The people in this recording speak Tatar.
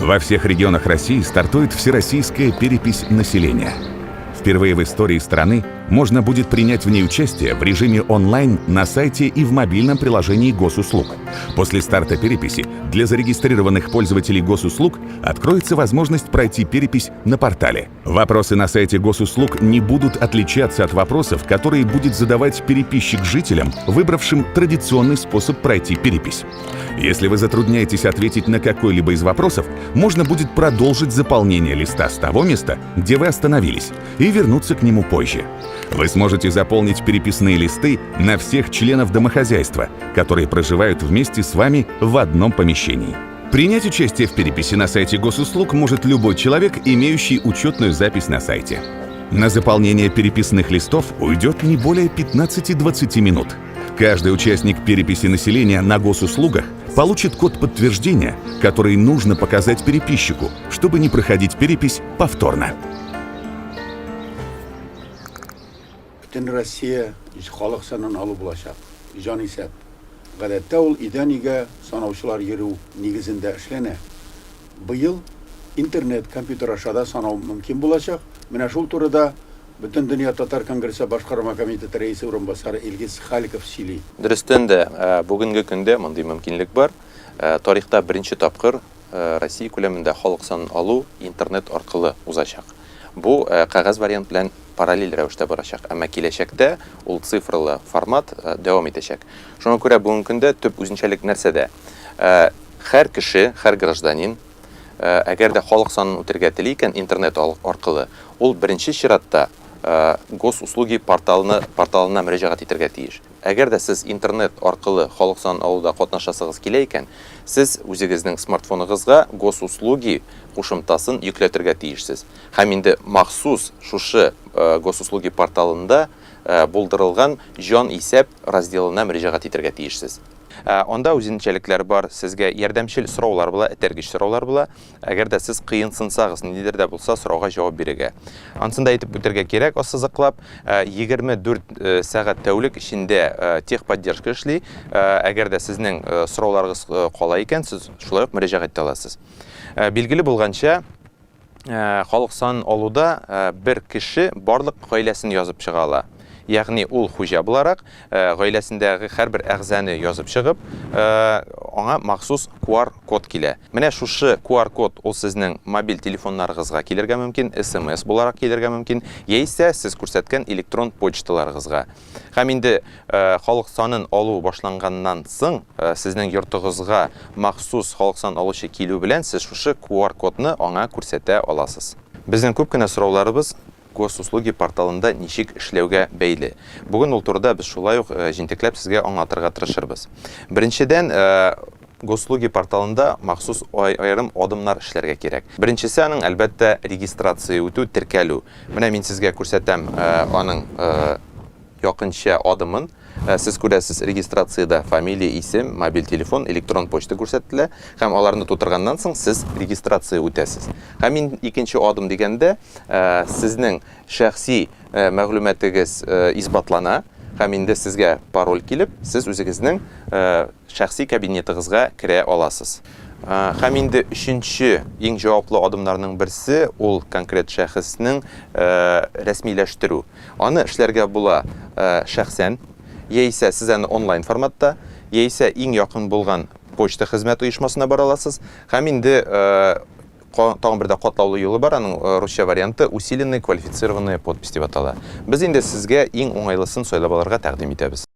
Во всех регионах России стартует всероссийская перепись населения. Впервые в истории страны можно будет принять в ней участие в режиме онлайн на сайте и в мобильном приложении госуслуг. После старта переписи для зарегистрированных пользователей госуслуг откроется возможность пройти перепись на портале. Вопросы на сайте госуслуг не будут отличаться от вопросов, которые будет задавать переписчик жителям, выбравшим традиционный способ пройти перепись. Если вы затрудняетесь ответить на какой-либо из вопросов, можно будет продолжить заполнение листа с того места, где вы остановились, и вернуться к нему позже. Вы сможете заполнить переписные листы на всех членов домохозяйства, которые проживают вместе с вами в одном помещении. Принять участие в переписи на сайте госуслуг может любой человек, имеющий учетную запись на сайте. На заполнение переписных листов уйдет не более 15-20 минут. Каждый участник переписи населения на госуслугах получит код подтверждения, который нужно показать переписчику, чтобы не проходить перепись повторно. Bütün Rossiya xalq sanını alıb bulacaq. İcan isə qədətdə ol idaniga sanavçılar yeri negizində işlənə. Bu yıl internet kompüter aşağıda sanav mümkün bulacaq. Менә шул турыда Bütün Dünya Tatar Kongresi Başkarma Komiteti Reisi Урынбасары Илгиз Халиков сөйли. Дөрестән дә бүгенге көндә мондый мөмкинлек бар. Тарихта беренче тапкыр Россия күләмендә халык санын алу интернет аркылы узачак. Бу кагаз вариант белән параллель рәвештә барачак, әмма киләчәктә ул цифрлы формат дәвам итәчәк. Шуңа күрә бүгенге көндә төп үзенчәлек нәрсәдә? Һәр кеше, һәр гражданин, әгәр дә халык санын үтәргә тели икән интернет аркылы, ул беренче чиратта госуслуги порталына мөрәҗәгать итәргә тиеш. Әгәр дә сез интернет аркылы халык санын алуда катнашасыгыз килә икән, сез үзегезнең смартфоныгызга госуслуги кушымтасын йөкләтергә тиешсез. Һәм инде махсус шушы госуслуги порталында булдырылган җан исәп разделына мөрәҗәгать итәргә тиешсез. Анда үзенчәлекләр бар, сезгә ярдәмчел сораулар була, этәргеч сораулар була. Әгәр дә сез кыенсынсагыз, нидер дә булса, сорауга җавап бирергә. Ансында әйтеп үтәргә кирәк, ассызыклап, 24 сәгать тәүлек эчендә техподдержка эшли. Әгәр дә сезнең сорауларыгыз кала икән, сез шулай ук мөрәҗәгать итә аласыз. Билгеле булганча, халык сан алуда бер кеше барлык гаиләсен язып чыга ала. Ягъни ул хуҗа буларак гаиләсендәге һәрбер әгъзаны язып чыгып, аңа махсус QR код килә. Менә шушы QR код ул сезнең мобиль телефоннарыгызга килергә мөмкин, SMS буларак килергә мөмкин, яисә сез күрсәткән электрон почталарыгызга. Һәм инде халык санын алу башланганнан соң, сезнең йортыгызга махсус халык сан алучы килү белән сез шушы QR кодны аңа күрсәтә аласыз. Безнең күп кенә сорауларыбыз госуслуги порталында ничек эшләүгә бәйле. Бүген ул турыда без шулай ук җентекләп сезгә аңлатырга тырышырбыз. Беренчедән, госуслуги порталында махсус аерым адымнар эшләргә кирәк. Беренчесе аның әлбәттә регистрация үтү, теркәлү. Менә мин сезгә күрсәтәм аның якынча адымын. Сез күрәсез, регистрацияда фамилия, исем, мобиль телефон, электрон почта күрсәтелә, һәм аларны тутырганнан соң сез регистрация үтәсез. Һәм икенче адым дигәндә, сезнең шәхси мәгълүматыгыз исбатлана, һәм инде сезгә пароль килеп, сез үзегезнең шәхси кабинетыгызга керә аласыз. Һәм инде өченче иң җаваплы адымнарның берсе ул конкрет шәхеснең рәсмиләштерү. Аны эшләргә була шәхсән, яисә сез аны онлайн форматта, яисә иң якын булган почта хезмәт оешмасына бара аласыз. Һәм инде тагын бер дә катлаулы юлы бар, аның русча варианты усиленный квалифицированная подпись дип атала. Без инде сезгә иң уңайлысын сайлап алырга тәкъдим итәбез.